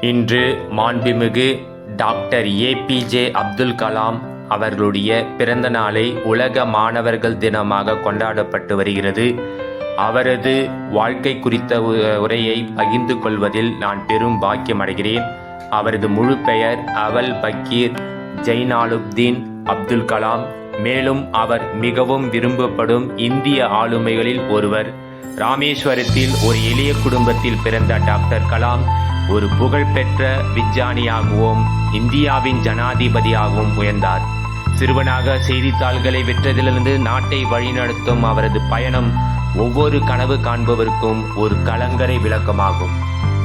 இன்று மாண்புமிகு doctor APJ Abdul Kalam அவர்களுடைய பிறந்த நாளை உலக மாணவர்கள் தினமாக கொண்டாடப்பட்டு வருகிறது. அவரது வாழ்க்கை குறித்த உரையை பகிர்ந்து கொள்வதில் நான் பெரும் பாக்கியம் அடைகிறேன். அவரது முழு பெயர் அவல் பக்கீர் ஜைனாலுப்தீன் அப்துல் கலாம். மேலும் அவர் மிகவும் விரும்பப்படும் இந்திய ஆளுமைகளில் ஒருவர். ராமேஸ்வரத்தில் ஒரு எளிய குடும்பத்தில் பிறந்த டாக்டர் கலாம் ஒரு புகழ்பெற்ற விஞ்ஞானியாகவும் இந்தியாவின் ஜனாதிபதியாகவும் உயர்ந்தார். சிறுவனாக செய்தித்தாள்களை வெற்றதிலிருந்து நாட்டை வழிநடத்தும் அவரது பயணம் ஒவ்வொரு கனவு காண்பவருக்கும் ஒரு கலங்கரை விளக்கமாகும்.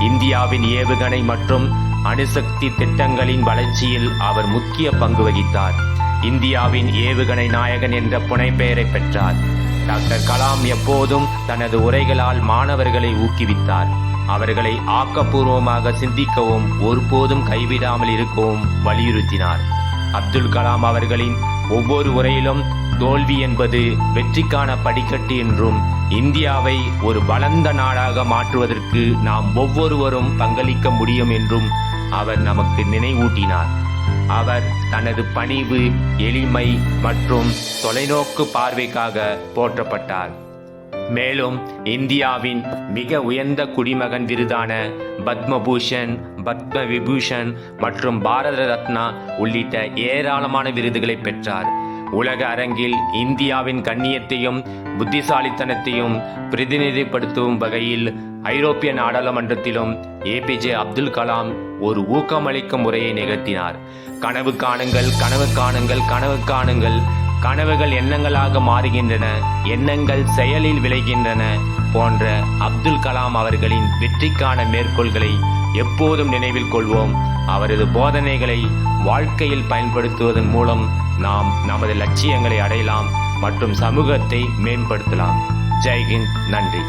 இந்தியாவின் ஏவுகணை மற்றும் அணுசக்தி திட்டங்களின் வளர்ச்சியில் அவர் முக்கிய பங்கு வகித்தார். இந்தியாவின் ஏவுகணை நாயகன் என்ற புனைப்பெயரை பெற்றார். டாக்டர் கலாம் எப்போதும் தனது உரைகளால் மாணவர்களை ஊக்குவித்தார். அவர்களை ஆக்கப்பூர்வமாக சிந்திக்கவும் ஒருபோதும் கைவிடாமல் இருக்கவும் வலியுறுத்தினார். அப்துல் கலாம் அவர்களின் ஒவ்வொரு உரையிலும் தோல்வி என்பது வெற்றிக்கான படிக்கட்டு என்றும் இந்தியாவை ஒரு வளர்ந்த நாடாக மாற்றுவதற்கு நாம் ஒவ்வொருவரும் பங்களிக்க முடியும் என்றும் அவர் நமக்கு நினைவூட்டினார். அவர் தனது பணிவு, எளிமை மற்றும் தொலைநோக்கு பார்வைக்காக போற்றப்பட்டார். மேலும் இந்தியாவின் மிக உயர்ந்த குடிமகன் விருதான பத்மபூஷன், பத்ம விபூஷன் மற்றும் பாரத ரத்னா உள்ளிட்ட ஏராளமான விருதுகளை பெற்றார். உலக அரங்கில் இந்தியாவின் கண்ணியத்தையும் புத்திசாலித்தனத்தையும் பிரதிநிதிப்படுத்தும் வகையில் ஐரோப்பிய நாடாளுமன்றத்திலும் ஏபிஜே அப்துல் கலாம் ஒரு ஊக்கமளிக்கும் உரையை நிகழ்த்தினார். கனவு காணுங்கள், கனவு காணுங்கள், கனவு காணுங்கள். கனவுகள் எண்ணங்களாக மாறுகின்றன, எண்ணங்கள் செயலில் விளைகின்றன போன்ற அப்துல் கலாம் அவர்களின் வெற்றிக்கான மேற்கோள்களை எப்போதும் நினைவில் கொள்வோம். அவரது போதனைகளை வாழ்க்கையில் பயன்படுத்துவதன் மூலம் நாம் நமது லட்சியங்களை அடையலாம் மற்றும் சமூகத்தை மேம்படுத்தலாம். ஜெய்ஹிந்த். நன்றி.